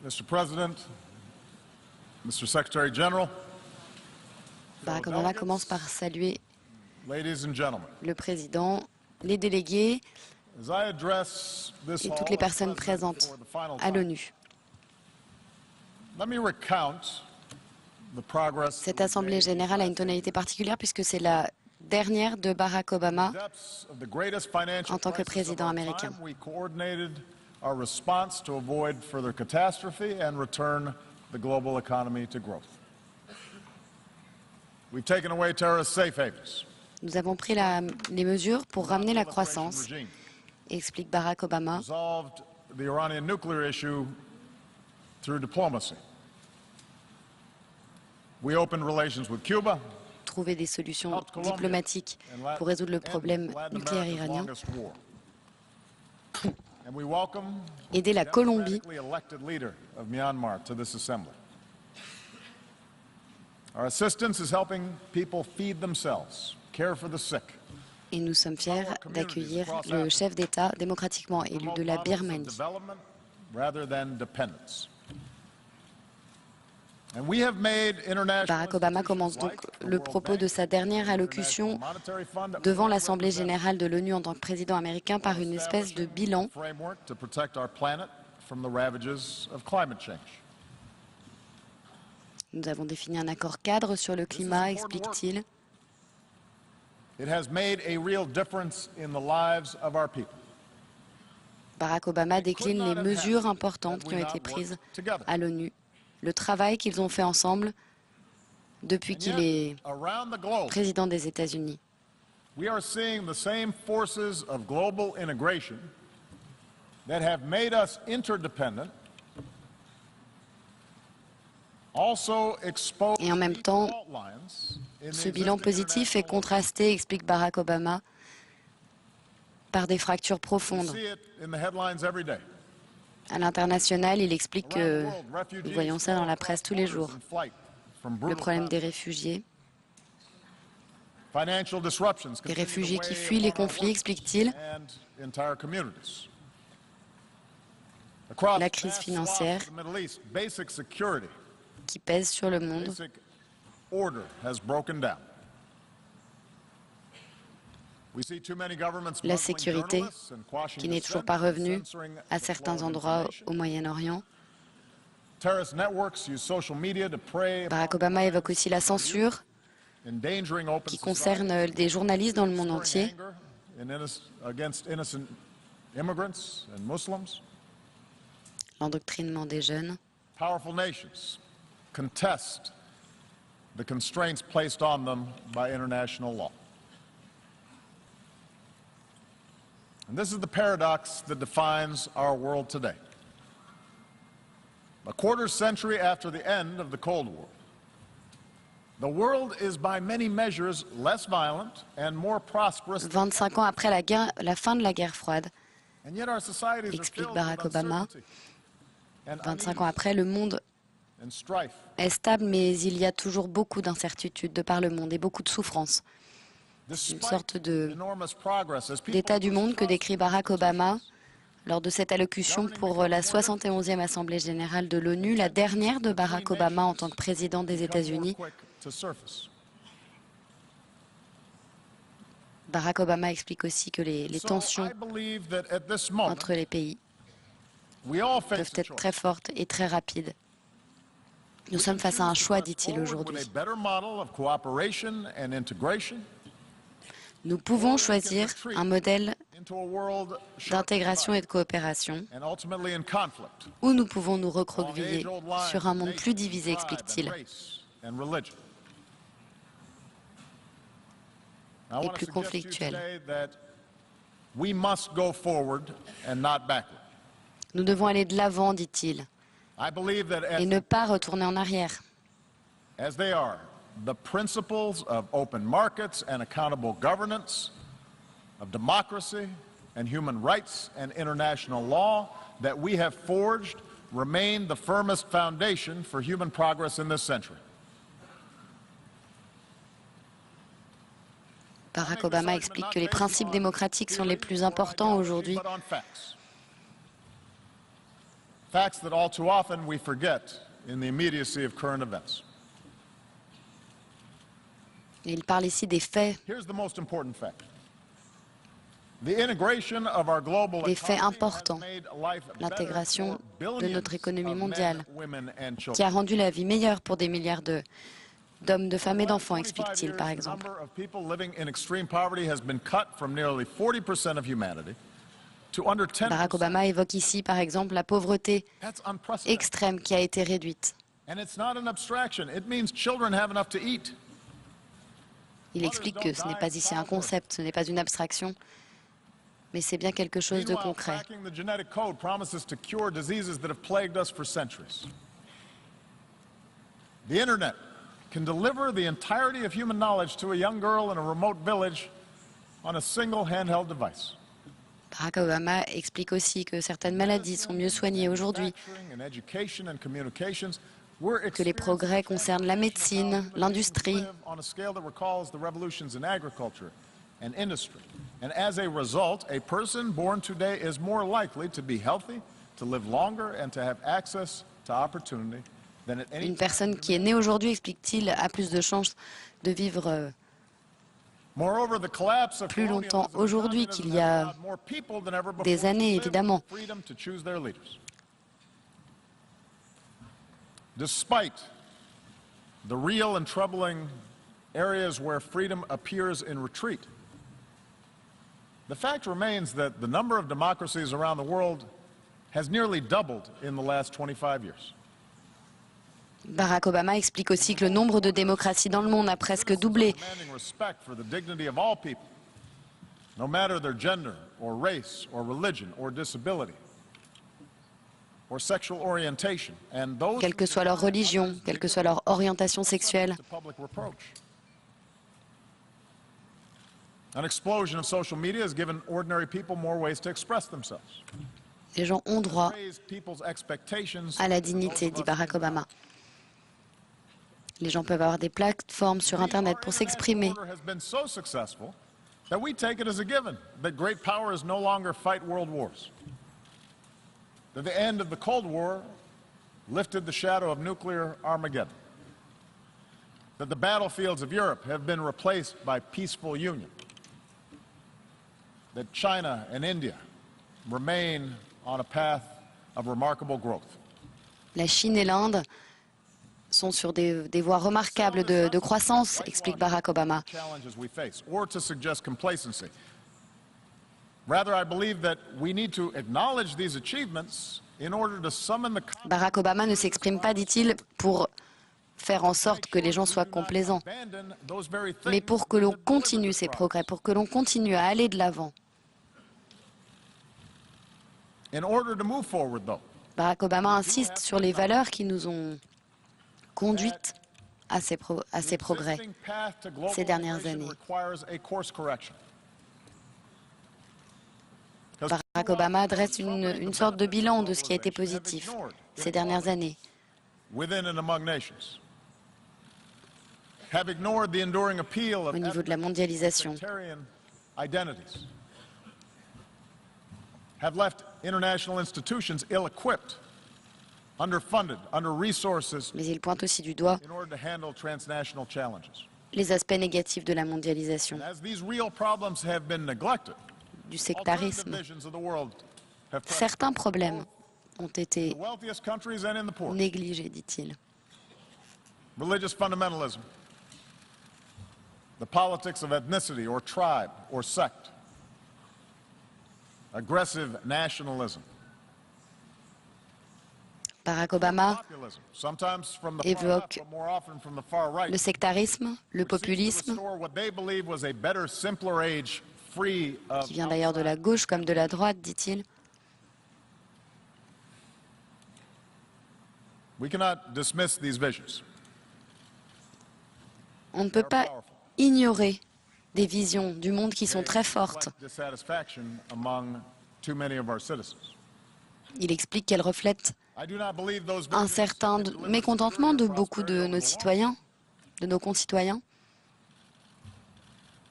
Mr. President, Mr. Secretary General, Barack Obama commence par saluer ladies and gentlemen, le président, les délégués as I address this et hall toutes les as personnes President présentes for the final à time, l'ONU. let me recount the progress Cette that we've assemblée made générale a une these last tonalité particulière puisque c'est la dernière de Barack Obama depths of the greatest financial en tant que crisis of président our américain. time. We coordinated our response to avoid further catastrophe and return the global economy to growth. We've taken away terrorist safe havens, Nous avons pris les mesures pour ramener la croissance, explique Barack Obama. resolved the Iranian nuclear issue through diplomacy. We opened relations with Cuba, Trouver des solutions diplomatiques pour résoudre le problème nucléaire iranien, and we welcome aider la Colombie, democratically elected leader of Myanmar to this assembly. Our assistance is helping people feed themselves, care for the sick, et nous sommes fiers d'accueillir le chef d'État démocratiquement élu de la Birmanie. development rather than dependence. And we have made international Barack Obama commence donc le propos de sa dernière allocution devant l'Assemblée générale de l'ONU en tant que président américain par une espèce de bilan. framework to protect our planet from the ravages of climate change. Nous avons défini un accord cadre sur le climat, explique-t-il. It has made a real difference in the lives of our people. Barack Obama décline les mesures importantes qui ont été prises à l'ONU, le travail qu'ils ont fait ensemble depuis qu'il est Around the globe, président des États-Unis. we are seeing the same forces of global integration that have made us interdependent also expose Et en même temps, fault lines in the ce bilan existing positif est international contrasté, explique Barack Obama, par des fractures order. We profondes. see it in the headlines every day. À l'international, il explique Around que the world, refugees nous voyons ça dans la presse tous les jours. in flight from Le brutal problème des conflict. réfugiés, Financial disruptions les continue to réfugiés qui weigh fuient les upon our conflits, workers explique-t-il. and entire communities. Across La crise vast financière swaths of the Middle East, basic security, qui pèse sur le monde. basic order has broken down. We see too many governments La muzzling sécurité, journalists and quashing qui n'est toujours dissent pas and revenue censoring à the certains flow of endroits information. au Moyen-Orient. Terrorist networks use social media to prey Barack upon Obama the évoque lives aussi la of our youth, censure endangering open qui society, concerne des journalistes dans le monde entier, stirring anger against innocent immigrants and Muslims. l'endoctrinement des jeunes. Powerful nations contest the constraints placed on them by international law. And this is the paradox that defines our world today. A quarter century after the end of the Cold War, the world is by many measures less violent and more prosperous, 25 ans après la fin de la guerre froide, and yet our societies are explique filled Barack with Obama. uncertainty and 25 ans unease après, le monde and strife. est stable, mais il y a toujours beaucoup d'incertitudes de par le monde et beaucoup de souffrances. Une Despite sorte enormous progress, as people d'état du monde que lose décrit trust in Barack Obama institutions, lors de cette allocution pour la 71e Assemblée générale de l'ONU, la dernière de Barack Obama en tant que président des become more États-Unis. quick to surface. Barack Obama explique aussi que les So tensions I believe that at this moment, entre les pays we all peuvent face a être très choice. fortes et très rapides. Nous sommes face à un choix, dit-il aujourd'hui. With a better model of cooperation and integration Nous pouvons choisir un modèle into a world shaped d'intégration et de coopération and ultimately in conflict où nous pouvons nous along recroqueviller age-old lines sur un of monde nation, plus divisé, tribe, and explique-t-il. race and religion. I Et want to plus suggest to you conflictuel. today that we must go forward and not backward. Nous devons aller de l'avant, dit-il, I believe that et ne pas retourner en arrière. as they are, the principles of open markets and accountable governance, of democracy and human rights and international law that we have forged remain the firmest foundation for human progress in this century. Barack Obama explique que les principes démocratiques sont les plus importants aujourd'hui. Facts that all too often we forget in the immediacy of current events. Et il parle ici des faits, Here's the most important fact. The integration of our global des faits economy importants. has made life better L'intégration for de notre économie billions of mondiale, men, women, and qui children. a rendu la vie meilleure pour des milliards d'hommes, de femmes et d'enfants, 25 explique-t-il par years, the exemple. number of people living in extreme poverty has been cut from nearly 40% of humanity to under 10%. Barack Obama évoque ici par exemple la pauvreté That's unprecedented. extrême qui a été réduite. And it's not an abstraction. It means children have enough to eat. Il explique que ce n'est pas ici un concept, ce n'est pas une abstraction, mais c'est bien quelque chose de Meanwhile, concret. cracking the genetic code promises to cure diseases that have plagued us for centuries. The internet can deliver the entirety of human knowledge to a young girl in a remote village on a single handheld device. Barack Obama explique aussi que certaines maladies sont mieux soignées aujourd'hui, que les progrès concernent la médecine, l'industrie. And industry. And as a result, a person born today is more likely to be healthy, to live longer, and to have access to opportunity than at any Une time. personne qui est née aujourd'hui, explique-t-il, a plus de chances de vivre Moreover, the collapse of plus longtemps colonialism aujourd'hui and qu'il y a allowed more people than ever before des années, to live évidemment. with freedom to choose their leaders. Despite the real and troubling areas where freedom appears in retreat, the fact remains that the number of democracies around the world has nearly doubled in the last 25 years. Barack Obama explique aussi que le nombre de démocraties dans le monde a presque doublé. Demanding respect for the dignity of all people, no matter their gender or race or religion or disability or sexual orientation, and those Quelle que soit leur religion, quelle que soit leur orientation sexuelle. to public reproach. An explosion of social media has given ordinary people more ways to express themselves. Les gens ont droit Raised people's expectations à la dignité, dit Barack Obama. Les gens peuvent avoir des plateformes sur Internet pour s'exprimer. Our international order has been so successful that we take it as a given that great powers no longer fight world wars. That the end of the Cold War lifted the shadow of nuclear Armageddon. That the battlefields of Europe have been replaced by peaceful union. That China and India remain on a path of remarkable growth. La Chine et l'Inde sont sur des voies remarquables de croissance, explique Barack Obama. Challenges we face, or to suggest complacency. Rather, I believe that we need to acknowledge these achievements in order to summon the Barack Obama ne s'exprime pas, dit-il, pour faire en sorte que les gens soient complaisants, abandon those very things mais pour que l'on that deliver continue the ces progress. progrès, pour que l'on continue à aller de l'avant. In order to move forward, though, Barack Obama insiste sur les valeurs qui nous ont conduites à ces progrès existing path to ces dernières globalization années. requires a course correction. Barack Obama dresse une sorte de bilan de ce qui a été positif ces dernières années. Within and among nations, have ignored the enduring appeal of Au niveau de la ethnic mondialisation, sectarian identities, have left international institutions ill-equipped, underfunded, under-resources mais il pointe aussi du doigt in order to handle transnational challenges. les aspects négatifs de la mondialisation, As these real problems have been neglected, du alternative sectarisme. visions of the world have prospered. Certains problèmes ont été The wealthiest countries and in the poor. négligés, dit-il. Religious fundamentalism, the politics of ethnicity or tribe or sect, aggressive nationalism, Barack Obama populism, sometimes from the far évoque left, but more often from the far right, le sectarisme, le seeks to populisme, restore what they believe was a better, simpler age, free of qui vient d'ailleurs de la gauche comme de la droite, dit-il. We cannot dismiss these visions. On ne peut pas ignorer des visions du monde qui sont très fortes. Reflect dissatisfaction among too many of our citizens. Il explique qu'elles reflètent I do not believe those un visions certain deliver mécontentement de security or beaucoup de prosperity nos over the long citoyens, de nos concitoyens.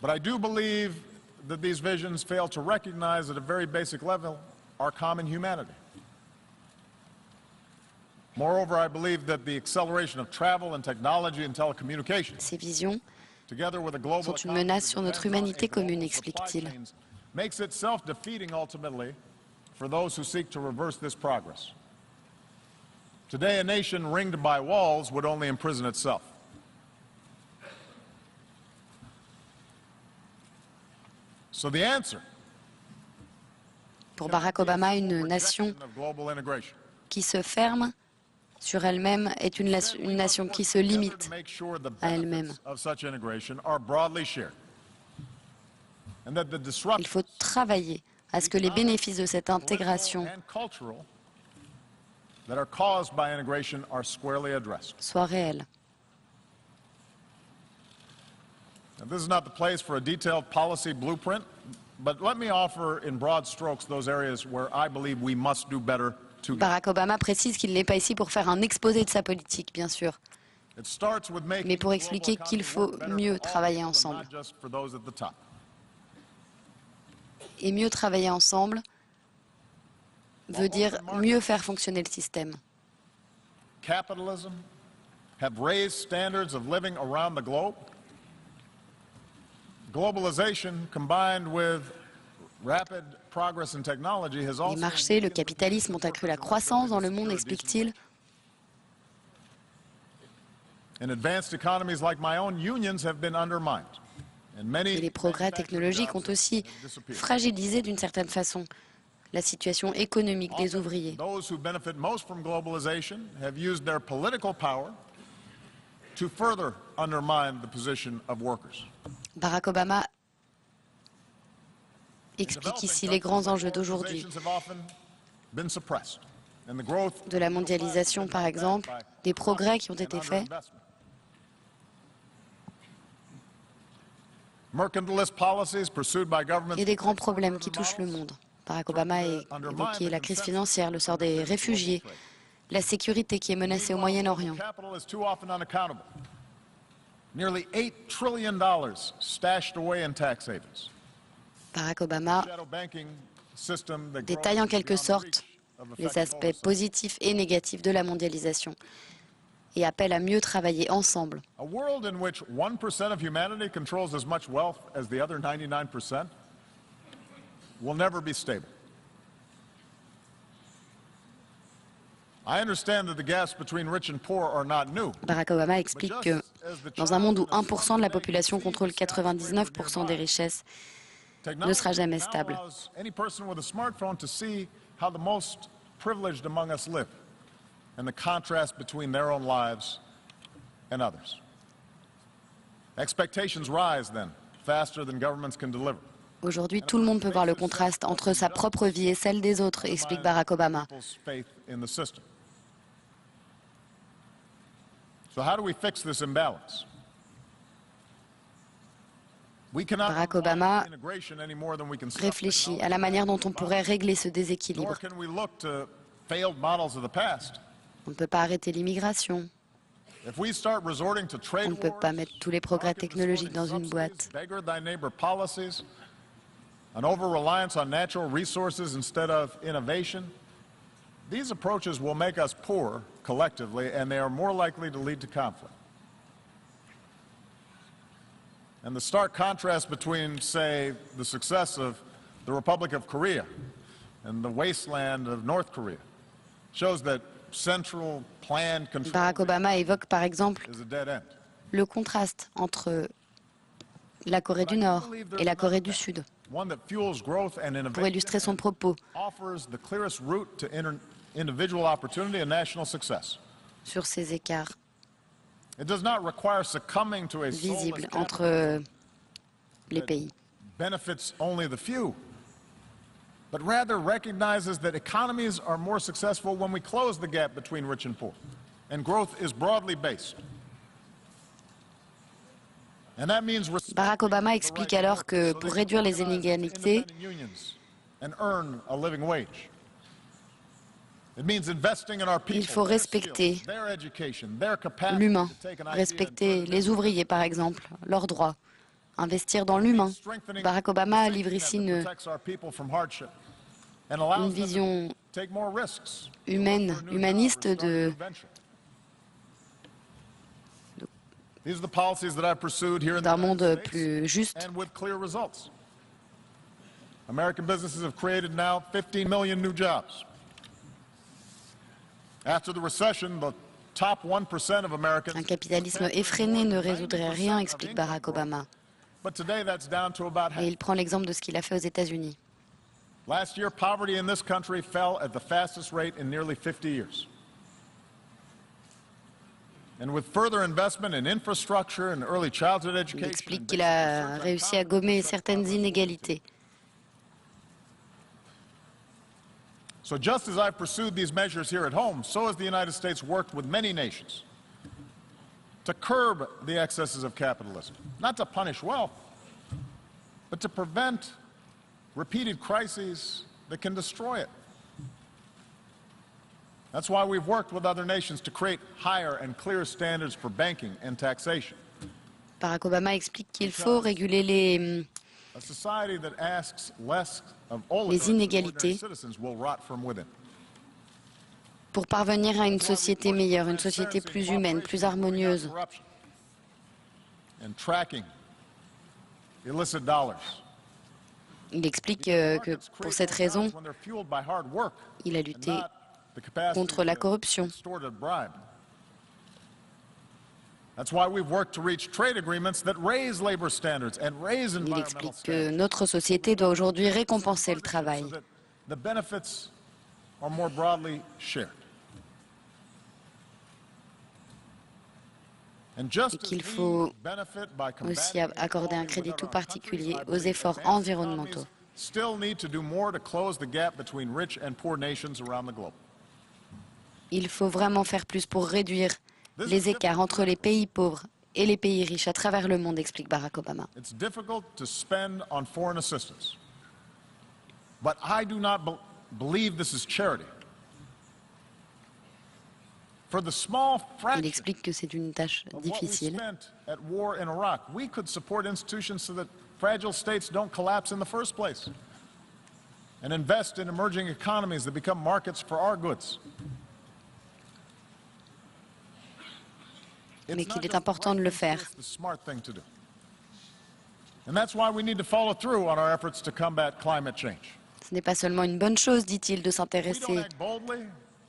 But I do believe that these visions fail to recognize at a very basic level our common humanity. Moreover, I believe that the acceleration of travel and technology and telecommunications, Ces visions together with a global sont une economy menace that sur notre depends on humanité a global commune, supply explique-t-il. chains, makes it self-defeating ultimately for those who seek to reverse this progress. Today, a nation ringed by walls would only imprison itself. So the answer Pour Barack Obama, une nation of global integration. qui se ferme sur elle-même est une nation qui se limite à elle-même. Il faut travailler à ce que les bénéfices de cette intégration soient réels. This is not the place for a detailed policy blueprint, but let me offer in broad strokes those areas where I believe we must do better together. Barack Obama précise qu'il n'est pas ici pour faire un exposé de sa politique, bien sûr, mais pour expliquer qu'il faut mieux travailler ensemble. Et mieux travailler ensemble veut dire mieux faire fonctionner le système. Capitalism have raised standards of living around the globe. Globalization combined with rapid progress in technology has also Les marchés, le capitalisme ont accru la croissance dans le monde, explique-t-il. In advanced economies like my own, unions have been undermined. Et les progrès technologiques ont aussi fragilisé d'une certaine façon la situation économique des ouvriers. Those who benefit most from globalization have used their political power to further undermine the position of workers. Barack Obama explique ici les grands enjeux d'aujourd'hui, de la mondialisation par exemple, des progrès qui ont été faits, et des grands problèmes qui touchent le monde. Barack Obama a évoqué la crise financière, le sort des réfugiés, la sécurité qui est menacée au Moyen-Orient. Nearly $8 trillion stashed away in tax havens. Barack Obama détaille en quelque sorte les aspects positifs et négatifs de la mondialisation et appelle à mieux travailler ensemble. A world in which 1% of humanity controls as much wealth as the other 99% will never be stable. Barack Obama explique que dans un monde où 1% de la population contrôle 99% des richesses, ne sera jamais stable. Aujourd'hui, tout le monde peut voir le contraste entre sa propre vie et celle des autres, explique Barack Obama. So how do we fix this imbalance? Barack Obama réfléchit à la manière dont on pourrait régler ce déséquilibre. On ne peut pas arrêter l'immigration. On ne peut pas mettre tous les progrès technologiques dans une boîte. An over-reliance on natural resources instead of innovation. These approaches will make us poor collectively, and they are more likely to lead to conflict. And the stark contrast between, say, the success of the Republic of Korea and the wasteland of North Korea shows that central planned control Barack Obama évoque par exemple is a dead end. Le contraste entre la Corée du Nord et la Corée du Sud. Pour illustrer son propos, sur ces écarts visibles entre les pays. But rather recognizes that economies are more successful when we close the gap between rich and poor, and growth is broadly based. Barack Obama explique alors que pour réduire les inégalités, il faut respecter l'humain, respecter les ouvriers par exemple, leurs droits, investir dans l'humain. Barack Obama livre ici and une allows them vision to take more risks, humaine, look for new humaniste jobs, start a de, new venture. These are the policies that I've pursued here in the d'un United monde States, plus juste. and with clear results. American businesses have created now 15 million new jobs. After the recession, the top 1% of Americans Un capitalisme effréné ne résoudrait rien, explique Barack Obama. But today that's down to about half. Et il prend l'exemple de ce qu'il a fait aux États-Unis. Last year, poverty in this country fell at the fastest rate in nearly 50 years. And with further investment in infrastructure and early childhood Il education, explique qu'il a réussi à gommer certaines inégalités. So just as I've pursued these measures here at home, so has the United States worked with many nations to curb the excesses of capitalism, not to punish wealth, but to prevent repeated crises that can destroy it. That's why we've worked with other nations to create higher and clearer standards for banking and taxation. Barack Obama explique qu'il faut réguler les A society that asks less of oligarchs les than ordinary inégalités citizens will rot from within. pour parvenir à une société meilleure, une société plus humaine, plus harmonieuse. And tracking illicit dollars. Il explique que pour cette raison, il a lutté contre la corruption. That's why we've worked to reach trade agreements that raise labor standards and raise Il environmental explique que standards. notre société doit aujourd'hui récompenser le travail So that the benefits are more broadly shared. And just et as qu'il we faut benefit by aussi combating accorder un inequality crédit within tout our particulier countries, I aux believe efforts advanced environnementaux. economies still need to do more to close the gap between rich and poor nations around the globe. Il faut vraiment faire plus pour réduire les écarts entre les pays pauvres et les pays riches à travers le monde, explique Barack Obama. It's difficult to spend on foreign assistance, but I do not believe this is charity. For the small Il fraction explique que c'est une tâche of what we difficile. spent at war in Iraq, we could support institutions so that fragile states don't collapse in the first place, and invest in emerging economies that become markets for our goods. Mais It's not qu'il est just important de le the right faire. thing to do, it's the smart thing to do. And that's why we need to follow through on our efforts to combat climate change. Ce n'est pas seulement une bonne chose, dit-il, de If we don't s'intéresser act boldly,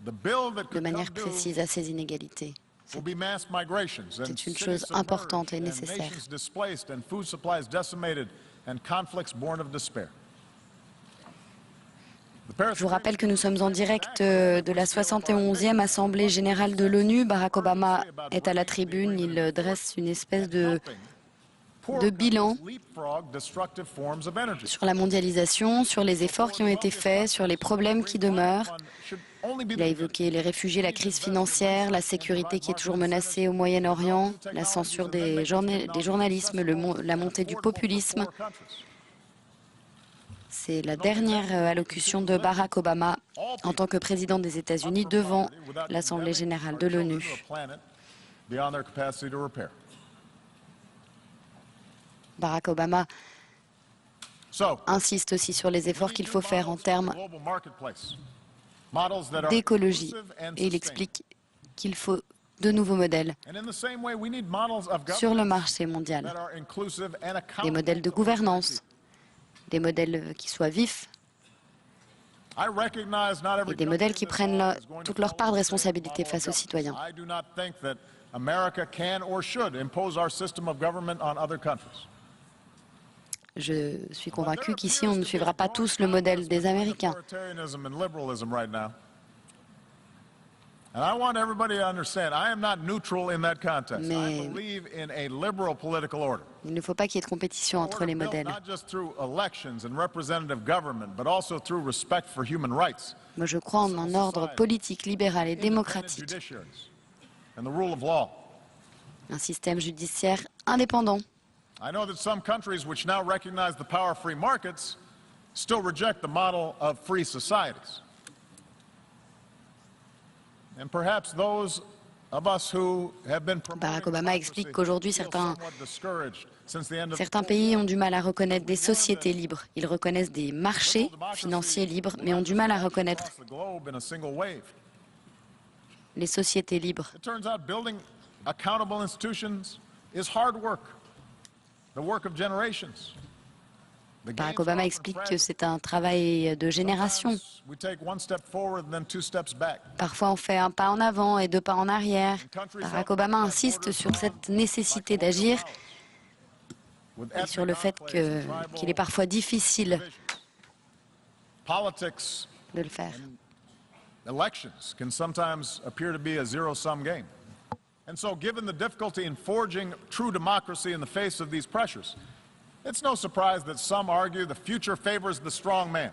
the bill that de could manière come due précise à ces inégalités. will be mass migrations and C'est une cities chose submerged importante et and nécessaire. nations displaced and food supplies decimated and conflicts born of despair. Je vous rappelle que nous sommes en direct de la 71e Assemblée générale de l'ONU. Barack Obama est à la tribune. Il dresse une espèce de bilan sur la mondialisation, sur les efforts qui ont été faits, sur les problèmes qui demeurent. Il a évoqué les réfugiés, la crise financière, la sécurité qui est toujours menacée au Moyen-Orient, la censure des journalismes, la montée du populisme. C'est la dernière allocution de Barack Obama en tant que président des États-Unis devant l'Assemblée générale de l'ONU. Barack Obama insiste aussi sur les efforts qu'il faut faire en termes d'écologie et il explique qu'il faut de nouveaux modèles sur le marché mondial, des modèles de gouvernance, des modèles qui soient vifs et des modèles qui prennent toute leur part de responsabilité face aux citoyens. Je suis convaincu qu'ici, on ne suivra pas tous le modèle des Américains. Mais il ne faut pas qu'il y ait de compétition entre les modèles. Moi, je crois en un ordre politique, libéral et démocratique. Un système judiciaire indépendant. I know that some countries which now recognize the power of free markets still reject the model of free societies. And perhaps those Barack Obama explique qu'aujourd'hui, certains pays ont du mal à reconnaître des sociétés libres. Ils reconnaissent des marchés financiers libres, mais ont du mal à reconnaître les sociétés libres. Barack Obama explique que c'est un travail de génération. Parfois, on fait un pas en avant et deux pas en arrière. Barack Obama insiste sur cette nécessité d'agir et sur le fait qu'il est parfois difficile de le faire. Elections can sometimes appear to be a zero-sum game. And so, given the difficulty in forging true democracy in the face of these pressures, it's no surprise that some argue the future favors the strong man.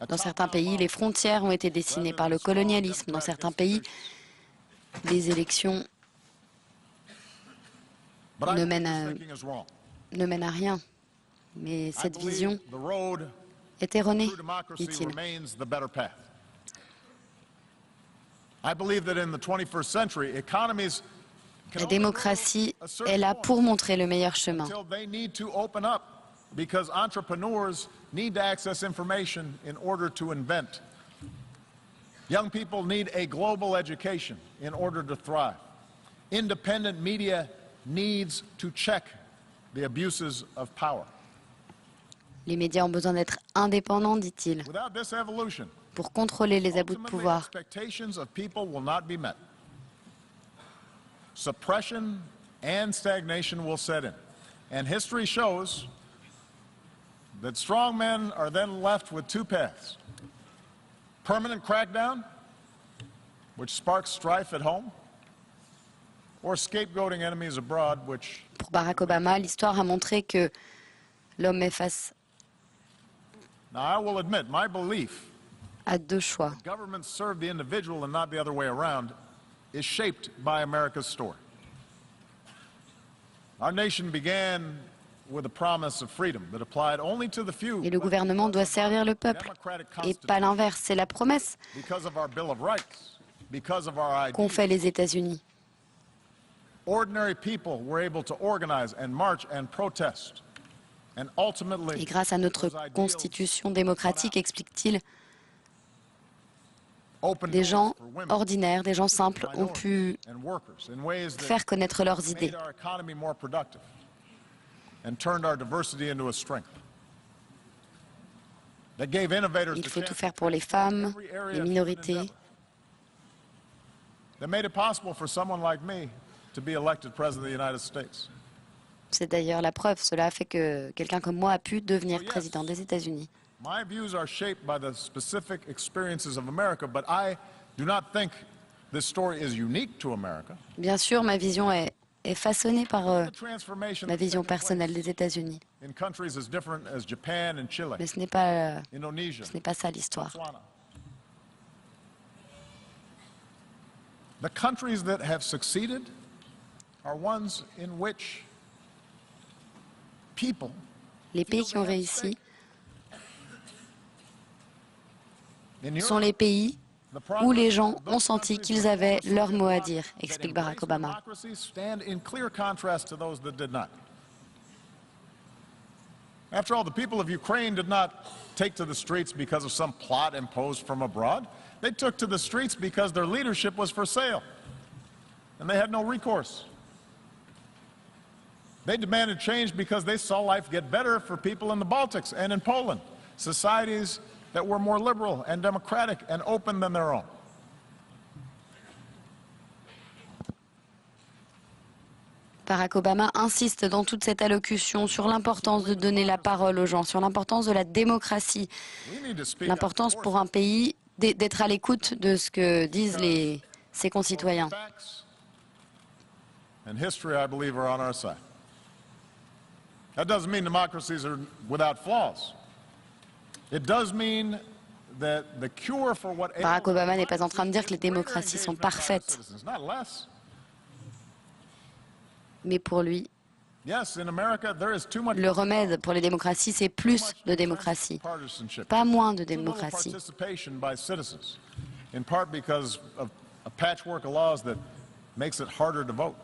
Dans certains pays, les frontières ont été dessinées par le colonialisme. Dans certains pays, les élections ne mènent à rien. Mais cette vision est erronée, dit-il. La démocratie est là pour montrer le meilleur chemin. Because entrepreneurs need to access information in order to invent. Young people need a global education in order to thrive. Independent media needs to check the abuses of power. Les médias ont besoin d'être indépendants, dit-il, Without this evolution, pour contrôler les abus de pouvoir. expectations of people will not be met. Suppression and stagnation will set in. And history shows that strong men are then left with two paths. Permanent crackdown, which sparks strife at home, or scapegoating enemies abroad, which... Pour Barack Obama, l'histoire a montré que l'homme est face Now, I will admit, my belief à deux choix. that governments serve the individual and not the other way around is shaped by America's story. Our nation began with a promise of freedom that applied only to the few. Et le gouvernement doit servir le peuple, et pas l'inverse. C'est la promesse Because of our Bill of Rights, because of our qu'ont ideas, fait les États-Unis. ordinary people were able to organize and march and protest. And ultimately, Et grâce à notre those ideals constitution démocratique, explique-t-il, opened des doors gens for women, ordinaires, des gens simples ont pu and workers in ways that faire connaître leurs idées. made our economy more productive and turned our diversity into a strength. That gave innovators Il the faut tout chance faire pour les femmes, every area les of human minorités. endeavor. That made it possible for someone like me to be elected President of the United States. C'est d'ailleurs la preuve. Cela a fait que quelqu'un comme moi a pu devenir président des États-Unis. My views are shaped by the specific experiences of America, but I do not think this story is unique to America. Bien sûr, ma vision est façonnée par The transformation ma that's vision taken personnelle place des États-Unis. in countries as different as Japan and Chile, Mais ce n'est pas Indonesia, ça l'histoire. Botswana. The countries that have succeeded are ones in which people Les pays qui ont réussi in sont Europe, les pays the où les progress gens of those ont senti countries qu'ils that avaient progress leur mot à that dire, explique Barack embrace Obama. democracy stand in clear contrast to those that did not. After all, the people of Ukraine did not take to the streets because of some plot imposed from abroad. They took to the streets because their leadership was for sale, and they had no recourse. They demanded change because they saw life get better for people in the Baltics and in Poland, societies that were more liberal and democratic and open than their own. Barack Obama insiste dans toute cette allocution sur l'importance de donner la parole aux gens, sur l'importance de la démocratie, We need to speak l'importance pour un pays d'être à l'écoute de ce que disent ses concitoyens. Facts and history, I believe, are on our side. That doesn't mean democracies are without flaws. It does mean that the cure for what Barack Obama n'est pas en train de dire que les démocraties sont parfaites, citizens, not less. mais pour lui, Yes, in America, there is too much le remède pour les démocraties, c'est plus de démocratie, partisanship. pas moins de Too little démocratie. participation by citizens, in part because of a patchwork of laws that makes it harder to vote.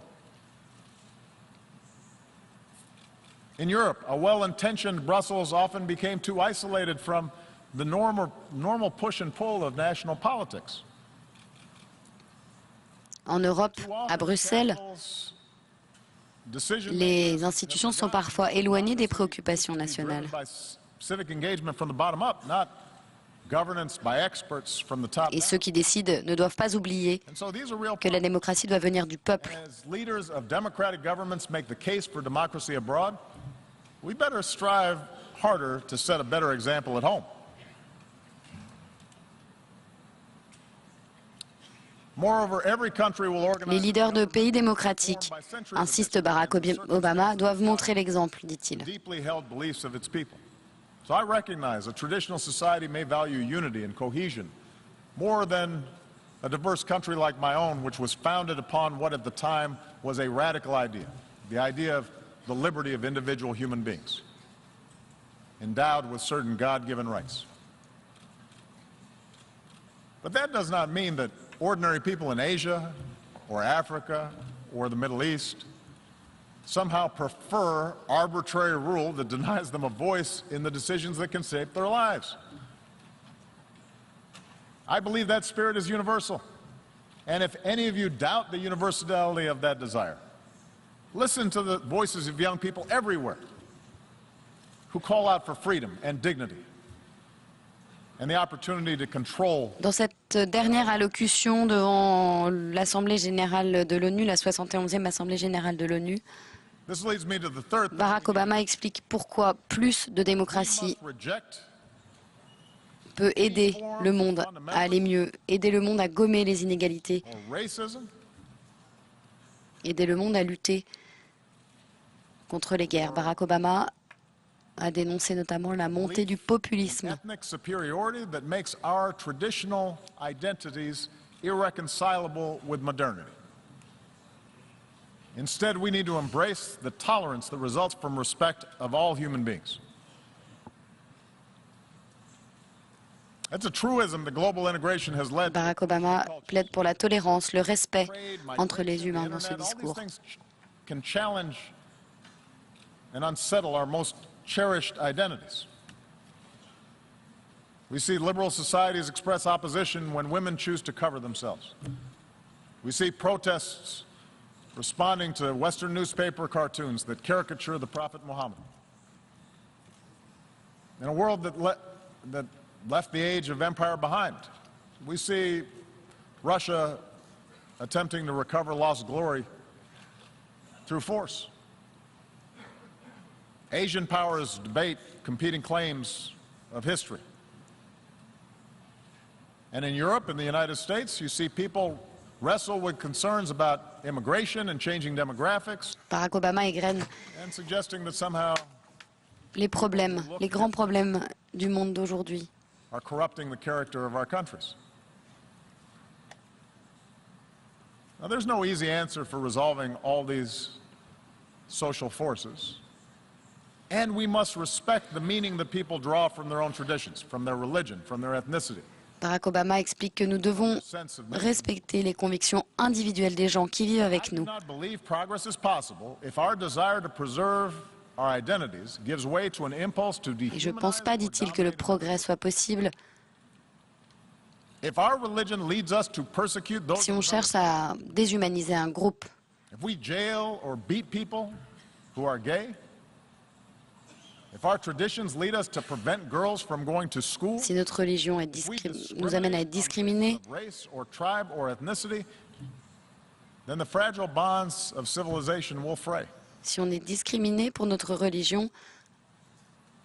In Europe, a well-intentioned Brussels often became too isolated from the normal push and pull of national politics. En Europe, à Bruxelles, les institutions sont parfois éloignées des préoccupations nationales. Et ceux qui décident ne doivent pas oublier que la démocratie doit venir du peuple. We better strive harder to set a better example at home. Moreover, every country will organize. Les leaders de pays démocratiques, insiste Barack Obama, doivent montrer l'exemple, dit-il. Deeply held beliefs of its people. So I recognize a traditional society may value unity and cohesion more than a diverse country like my own, which was founded upon what at the time was a radical idea, the idea of the liberty of individual human beings, endowed with certain God-given rights. But that does not mean that ordinary people in Asia or Africa or the Middle East somehow prefer arbitrary rule that denies them a voice in the decisions that can shape their lives. I believe that spirit is universal. And if any of you doubt the universality of that desire, listen to the voices of young people everywhere who call out for freedom and dignity and the opportunity to control. Dans cette dernière allocution devant l'Assemblée générale de l'ONU, la 71e Assemblée générale de l'ONU, This leads me to the third thing. Barack Obama explique pourquoi plus de démocratie We must reject peut aider le monde à aller mieux, aider le monde à gommer les inégalités, or racism, aider le monde à lutter contre les guerres. Barack Obama a dénoncé notamment la montée du populisme. ethnic superiority that makes our traditional identities irreconcilable with modernity. Instead, we need to embrace the tolerance that results from respect of all human beings. It's a truism that global integration has led to. Barack Obama plaide pour la tolérance, le respect entre les humains dans ce All these discours. things can challenge and unsettle our most cherished identities. We see liberal societies express opposition when women choose to cover themselves. We see protests responding to Western newspaper cartoons that caricature the Prophet Muhammad. In a world that left the age of empire behind, we see Russia attempting to recover lost glory through force. Asian powers debate competing claims of history. And in Europe and the United States, you see people wrestle with concerns about immigration and changing demographics Barack Obama égrène and suggesting that somehow les problèmes, les grands problèmes du monde d'aujourd'hui. are corrupting the character of our countries. Now, there's no easy answer for resolving all these social forces. And we must respect the meaning that people draw from their own traditions, from their religion, from their ethnicity. Barack Obama explique que nous devons respecter les convictions individuelles des gens qui vivent avec I do nous. not believe progress is possible if our desire to preserve our identities gives way to an impulse to Et je ne pense dehumanize pas, or dit-il, que le dominate. progrès soit possible If our religion leads us to persecute those si on who cherche à déshumaniser un groupe, if we jail or beat people who are gay, if our traditions lead us to prevent girls from going to school, si notre religion nous amène à être discriminés, of race or tribe or ethnicity, then the fragile bonds of civilization will fray. si on est discriminé pour notre religion,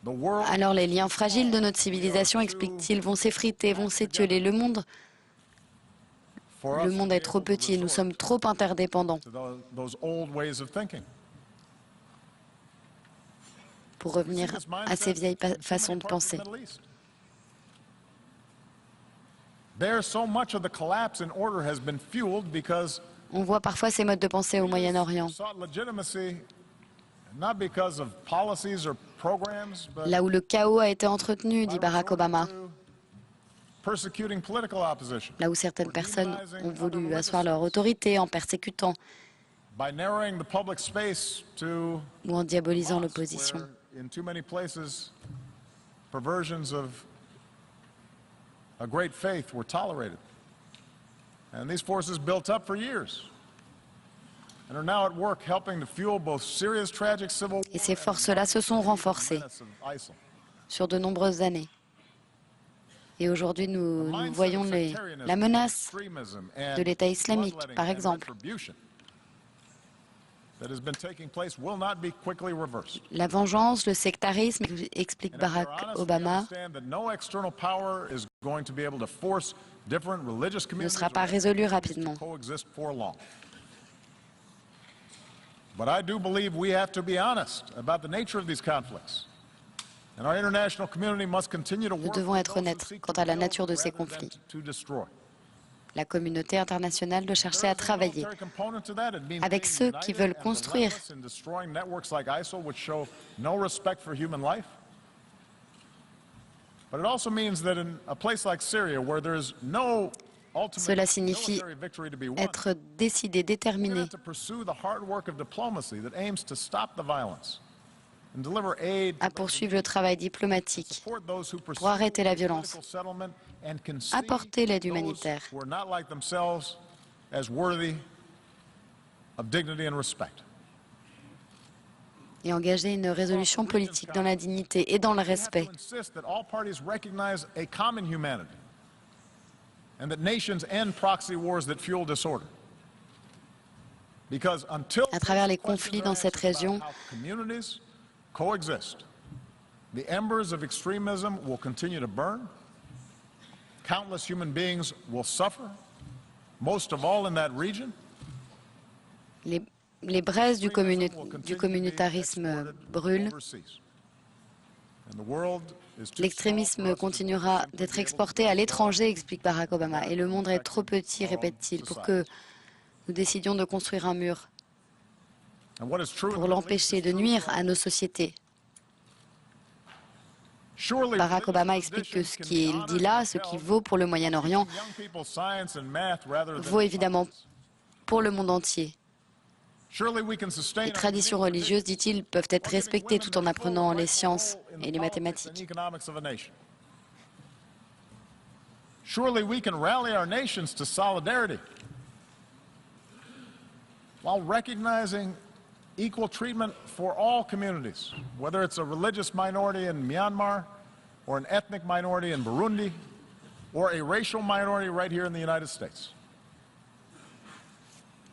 The world alors les liens fragiles de notre civilisation, explique-t-il, vont s'effriter, vont s'étioler. Le monde est trop petit et nous sommes trop interdépendants to those old ways of thinking. pour revenir à ces vieilles façons de penser. There, so much of the collapse in order has been fueled because On voit parfois ces modes de pensée au Moyen-Orient, sought legitimacy not because of policies or programs, but là où le chaos a été entretenu, dit Barack Obama, persecuting political opposition, là où certaines personnes ont voulu asseoir leur autorité en persécutant by narrowing the public space to ou en diabolisant mosques, l'opposition. where in too many places perversions of a great faith were tolerated. And these forces built up for years and are now at work helping to fuel both Syria's tragic civil war Et ces forces-là se sont renforcées and the menace of ISIL. sur de nombreuses années. Et aujourd'hui, nous voyons la menace de l'État islamique, par exemple. La vengeance, le sectarisme, explique Barack Obama, ne sera pas résolu rapidement. But I do believe we have to be honest about the nature of these conflicts. And our international community must continue to Nous work devons with être those who honnêtes seek quant to à la build nature de ces rather than conflits. to destroy. La communauté internationale doit chercher à travailler avec ceux qui veulent construire. Cela signifie être décidé, déterminé à poursuivre le travail diplomatique pour arrêter la violence, apporter l'aide humanitaire et engager une résolution politique dans la dignité et dans le respect. À travers les conflits dans cette région, coexist. The embers of extremism will continue to burn. Countless human beings will suffer, most of all in that region. Les braises du communautarisme brûlent. L'extrémisme continuera d'être exporté à l'étranger, explique Barack Obama. Et le monde est trop petit, répète-t-il, pour que nous décidions de construire un mur pour l'empêcher de nuire à nos sociétés. Barack Obama explique que ce qu'il dit là, ce qui vaut pour le Moyen-Orient, vaut évidemment pour le monde entier. Les traditions religieuses, dit-il, peuvent être respectées tout en apprenant les sciences et les mathématiques. Surely we can rally our nations to solidarity while recognizing equal treatment for all communities, whether it's a religious minority in Myanmar, or an ethnic minority in Burundi, or a racial minority right here in the United States.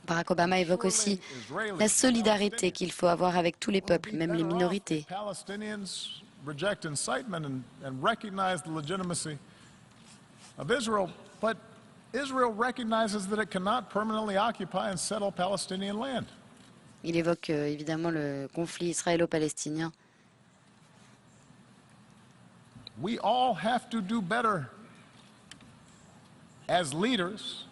Barack Obama évoque aussi la solidarité qu'il faut avoir avec tous les peuples, même les minorités. Palestinians reject incitement and recognize the legitimacy of Israel, but Israel recognizes that it cannot permanently occupy and settle Palestinian land. Il évoque évidemment le conflit israélo-palestinien. We all have to do better as leaders.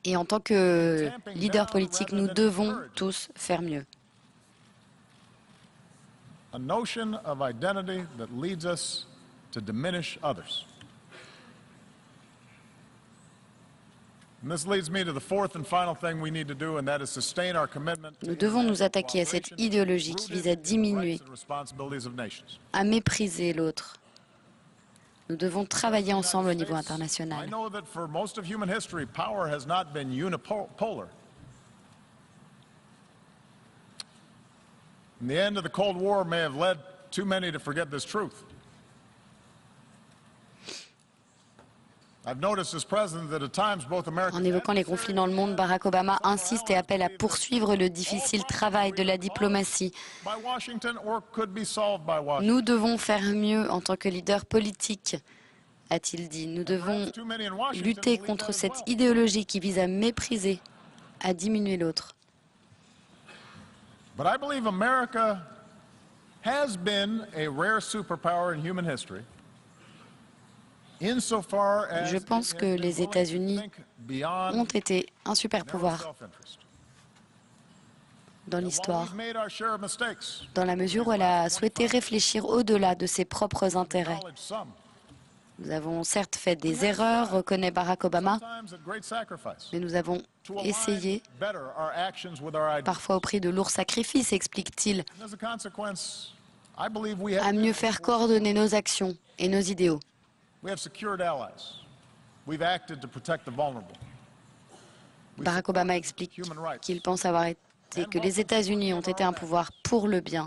Et en tant que leaders politiques, nous devons tous faire mieux. A notion of identity that leads us to diminish others. Nous devons nous attaquer à cette idéologie qui vise à diminuer, à mépriser l'autre. Nous devons travailler ensemble au niveau international. The end of the Cold War may have led too many to forget this truth. En évoquant les conflits dans le monde, Barack Obama insiste et appelle à poursuivre le difficile travail de la diplomatie. Nous devons faire mieux en tant que leaders politiques, a-t-il dit. Nous devons lutter contre cette idéologie qui vise à mépriser, à diminuer l'autre. But I believe America has been a rare superpower in human history. Je pense que les États-Unis ont été un super pouvoir dans l'histoire, dans la mesure où elle a souhaité réfléchir au-delà de ses propres intérêts. Nous avons certes fait des erreurs, reconnaît Barack Obama, sometimes at great sacrifice, mais nous avons to align essayé, better our actions with our ideas. parfois au prix de lourds sacrifices, explique-t-il, And as a consequence, I believe we à have mieux faire coordonner nos actions et nos idéaux. secured allies. We've acted to protect the vulnerable. Barack Obama explique qu'il pense avoir été que les États-Unis ont été un pouvoir pour le bien,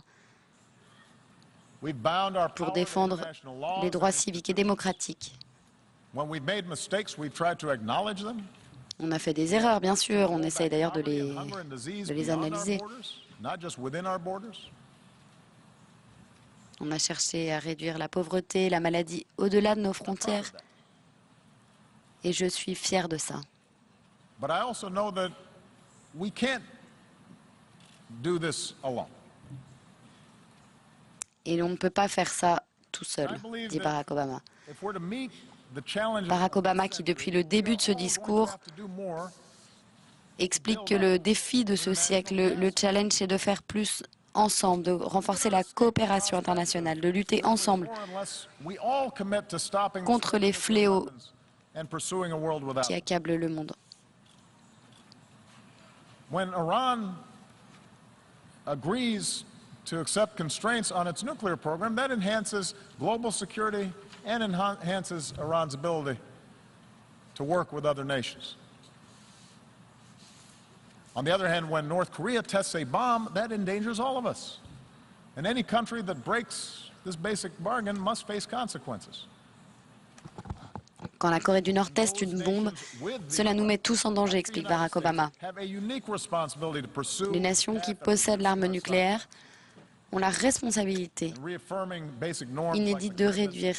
We've bound our pour power to défendre international laws les droits and civiques et démocratiques. when we've made mistakes, we've tried to acknowledge them. On a fait des erreurs, bien sûr, on essaye d'ailleurs de Poverty and hunger and disease les beyond our analyser. borders, not just within our borders. On a cherché à réduire la pauvreté, la maladie au-delà de nos frontières, et je suis fier de ça. But I also know that we can't do this alone. Et on ne peut pas faire ça tout seul, I believe dit that Barack Obama. if we're to meet the challenges Barack Obama, qui depuis le début de ce discours explique que le défi de ce siècle, le challenge, c'est de faire plus ensemble, de renforcer la coopération internationale, de lutter ensemble contre les fléaux qui accablent le monde. When Iran agrees to accept constraints on its nuclear program, that enhances global security and enhances Iran's ability to work with other nations. On the other hand, when North Korea tests a bomb, that endangers all of us. And any country that breaks this basic bargain must face consequences. Quand la Corée du Nord teste une bombe, cela nous met tous en danger, explique Barack Obama. Les nations qui possèdent l'arme nucléaire ont la responsabilité inédite de réduire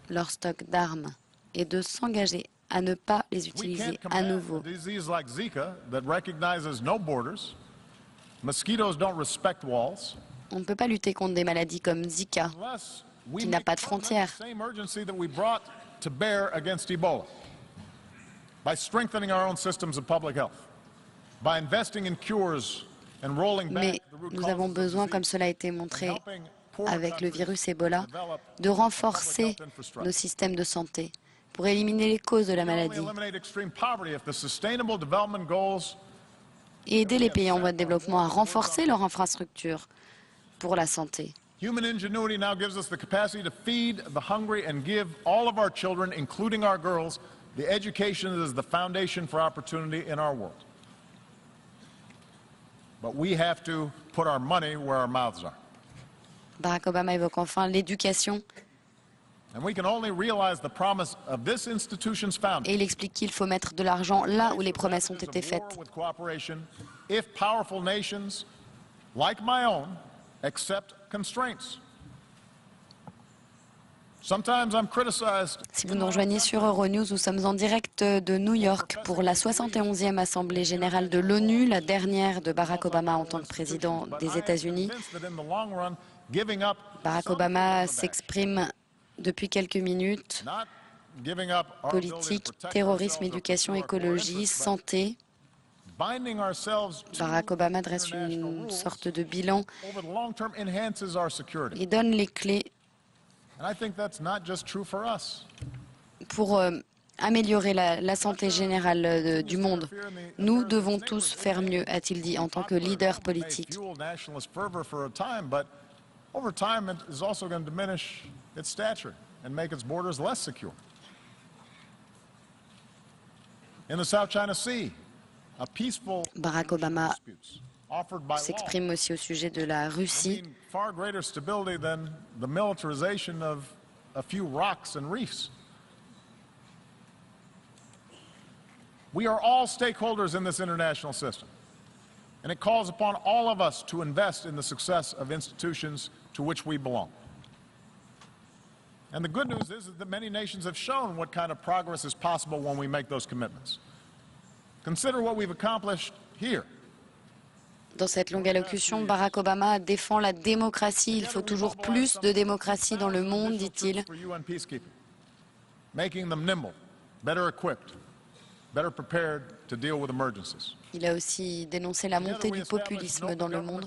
leur stock d'armes et de s'engager à ne pas les utiliser à nouveau. On ne peut pas lutter contre des maladies comme Zika, qui n'a pas de frontières. Mais nous avons besoin, comme cela a été montré avec le virus Ebola, de renforcer nos systèmes de santé pour éliminer les causes de la maladie et aider les pays en voie de développement à renforcer leur infrastructure pour la santé. Human ingenuity now gives us the capacity to feed the hungry and give all of our children, including our girls, the education that is the foundation for opportunity in our world. But we have to put our money where our mouths are. Barack Obama évoque enfin l'éducation. And we can only realize the promise of this institution's founding. Et il explique qu'il faut mettre de l'argent là où les promesses ont été faites. If powerful nations, like my own, accept constraints. Sometimes I'm criticized. Si vous nous rejoignez sur Euronews, nous sommes en direct de New York pour la 71e Assemblée générale de l'ONU, la dernière de Barack Obama en tant que président des États-Unis. Barack Obama s'exprime depuis quelques minutes. Politique, terrorisme, éducation, écologie, santé. Barack Obama dresse une sorte de bilan et donne les clés pour améliorer la santé générale du monde. Nous devons tous faire mieux, a-t-il dit, en tant que leader politique. Barack Obama s'exprime aussi au sujet de la Russie. We are all stakeholders in this international system, and it calls upon all of us to invest in the success of institutions to which we belong. And the good news is that many nations have shown what kind of progress is possible when we make those commitments. Consider what we've accomplished here. Dans cette longue allocution, Barack Obama défend la démocratie. Il faut toujours plus de démocratie dans le monde, dit-il. Il a aussi dénoncé la montée du populisme dans le monde.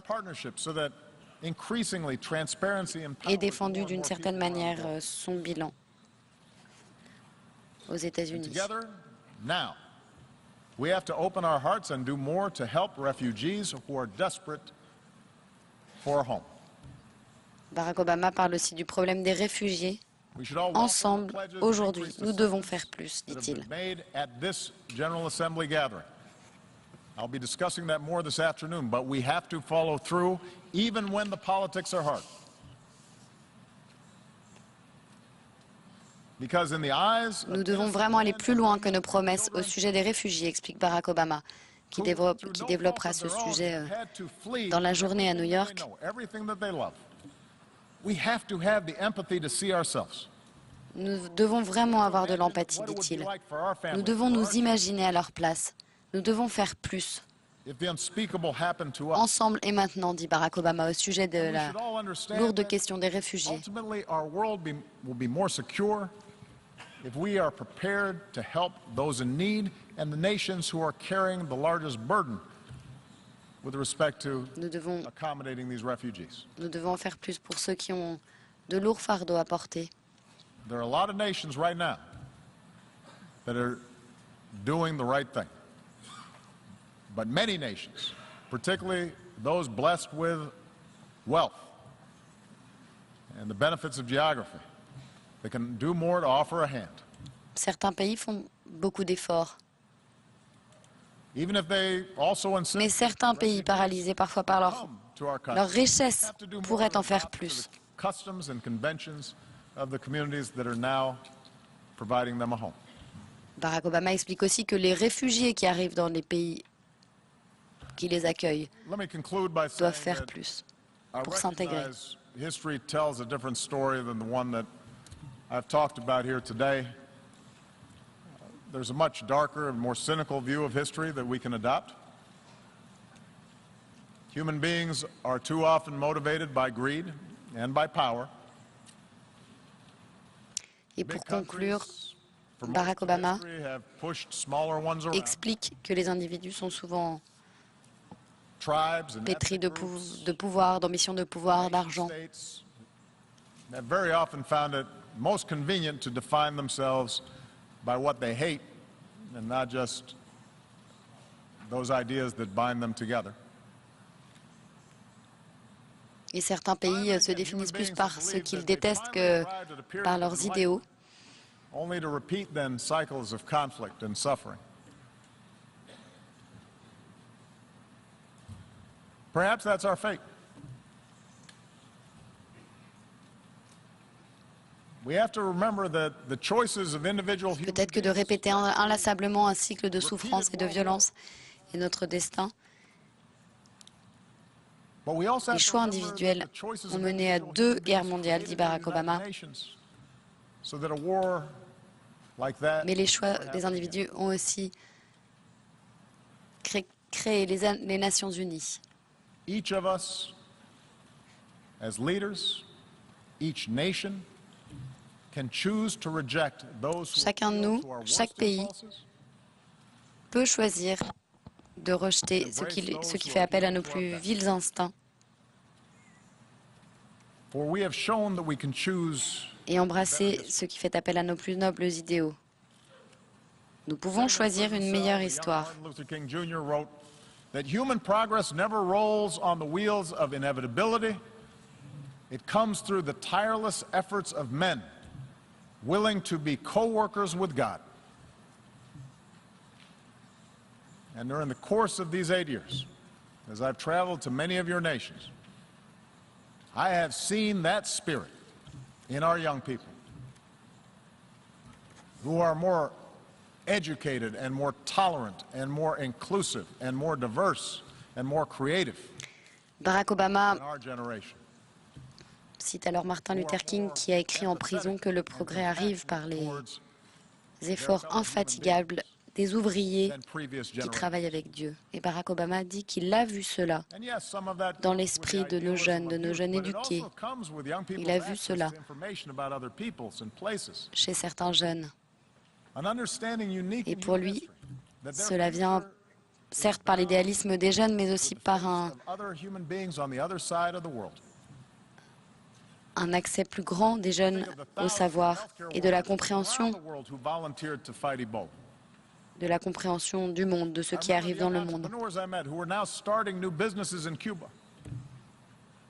increasingly transparency and power ait to défendu more and d'une more certaine people around the manière world. son bilan aux États-Unis. Together, now, we have to open our hearts and do more to help refugees who are desperate for a home. Barack Obama parle aussi du problème des réfugiés. We should all welcome the Ensemble, pledges and aujourd'hui, increased nous devons assistance faire plus, that have dit-il. been made at this General Assembly gathering. I'll be discussing that more this afternoon, but we have to follow through even when the politics are hard. Because in the eyes Nous of devons vraiment aller plus loin que nos promesses au sujet des réfugiés, explique Barack Obama, qui développera ce sujet dans la journée à New York. Nous devons vraiment avoir de l'empathie, dit-il. Nous devons nous imaginer à leur place. Nous devons faire plus. Ensemble et maintenant, dit Barack Obama au sujet de la lourde question des réfugiés. If we are prepared to help those in need and the nations who are carrying the largest burden with respect to accommodating these refugees. Nous devons en faire plus pour ceux qui ont de lourds fardeaux à porter. There are a lot of nations right now that are doing the right thing. But many nations, particularly those blessed with wealth and the benefits of geography, they can do more to offer a hand. Certains pays font beaucoup d'efforts. Even if they also insist Mais certains pays, paralysés parfois par leur richesse, pourraient en faire plus. Customs and conventions of the communities that are now providing them a home. Barack Obama explique aussi que les réfugiés qui arrivent dans les pays qui les accueillent Let me conclude by saying doivent faire that plus I pour s'intégrer. recognize history tells a different story than the one that I've talked about here today. There's a much darker and more cynical view of history that we can adopt. Human beings are too often motivated by greed and by power. Et pour conclure, Barack Obama explique que les individus sont souvent pétris de pouvoir, d'ambition de pouvoir, d'argent. Have very often found it most convenient to define themselves by what they hate and not just those ideas that bind them together. Et certains pays se définissent plus par ce qu'ils détestent que par leurs idéaux. Only to repeat then cycles of conflict and suffering. Perhaps that's our fate. Peut-être que de répéter inlassablement un cycle de souffrance et de violence est notre destin. Les choix individuels ont mené à 2 guerres mondiales, dit Barack Obama. Mais les choix des individus ont aussi créé les Nations Unies. Each of us, as leaders, each nation, chacun de nous, chaque pays, peut choisir de rejeter ce qui fait appel à nos plus vils instincts et embrasser ce qui fait appel à nos plus nobles idéaux. Nous pouvons choisir une meilleure histoire. It comes through the tireless efforts of men willing to be co-workers with God. And during the course of these 8 years, as I've traveled to many of your nations, I have seen that spirit in our young people who are more educated and more tolerant and more inclusive and more diverse and more creative Barack Obama than our generation. Cite alors Martin Luther King qui a écrit en prison que le progrès arrive par les efforts infatigables des ouvriers qui travaillent avec Dieu. Et Barack Obama dit qu'il a vu cela dans l'esprit de nos jeunes éduqués. Il a vu cela chez certains jeunes. Et pour lui, cela vient certes par l'idéalisme des jeunes, mais aussi par un accès plus grand des jeunes au savoir et de la compréhension du monde, de ce qui arrive dans le monde.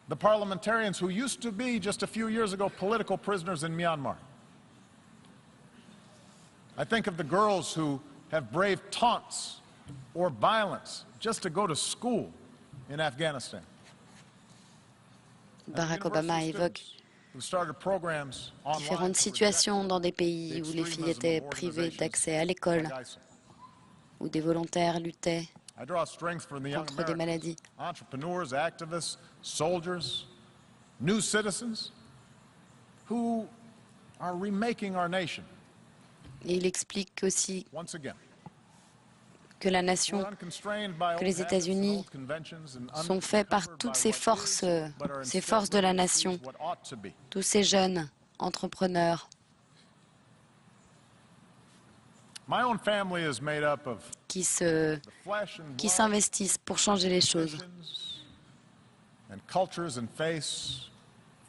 The parliamentarians who used to be, just a few years ago, political prisoners in Myanmar. I think of the girls who have braved taunts or violence just to go to school in Afghanistan. Barack Obama évoque différentes situations dans des pays où les filles étaient privées d'accès à l'école, où des volontaires luttaient contre des maladies. Entrepreneurs, activists, soldiers, new citizens who are remaking our nation. Et il explique aussi Once again, que la nation, que les États-Unis sont faits par toutes ces forces de la nation, tous ces jeunes entrepreneurs qui s'investissent pour changer les choses. and cultures and faiths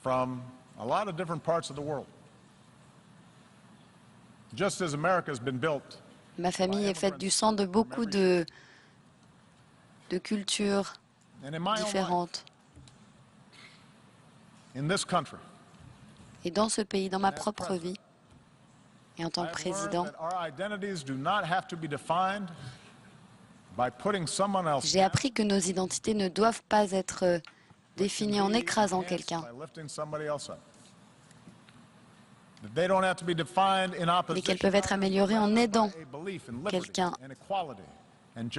from a lot of different parts of the world. Just as America has been built, Ma famille est faite du sang de beaucoup de cultures and in my own life, différentes. in this country, Et dans ce pays, dans ma propre vie, et en tant que I've learned président, that our identities do not have to be defined by putting someone else j'ai appris que nos identités ne doivent pas être définies en écrasant quelqu'un, mais qu'elles peuvent être améliorées en aidant quelqu'un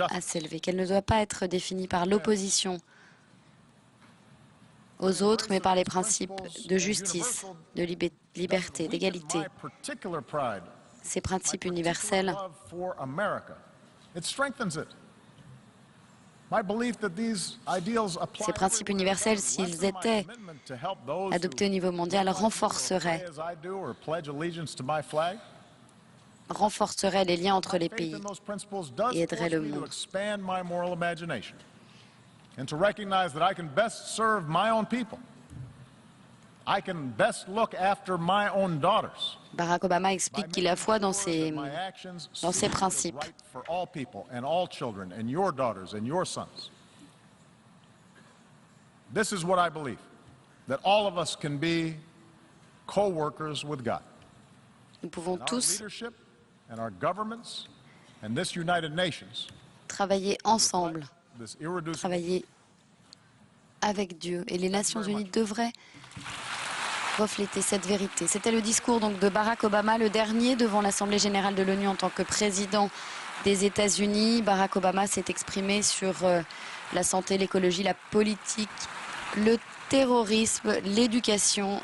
à s'élever, qu'elle ne doit pas être définie par l'opposition aux autres, mais par les principes de justice, de liberté, d'égalité. Ces principes universels Ces principes universels, s'ils étaient adoptés au niveau mondial, renforceraient les liens entre les pays et aideraient le monde. And to recognize that I can best serve my own people. I can best look after my own daughters. Barack Obama explique qu'il a foi dans ces principes. For all people and all children and your daughters and your sons. This is what I believe, that all of us can be co-workers with God. Nous pouvons tous Leadership and our governments and this United Nations, travailler ensemble, this irreducible travailler avec Dieu. Et les Nations Unies devraient refléter cette vérité. C'était le discours donc de Barack Obama, le dernier devant l'Assemblée générale de l'ONU en tant que président des États-Unis. Barack Obama s'est exprimé sur la santé, l'écologie, la politique, le terrorisme, l'éducation.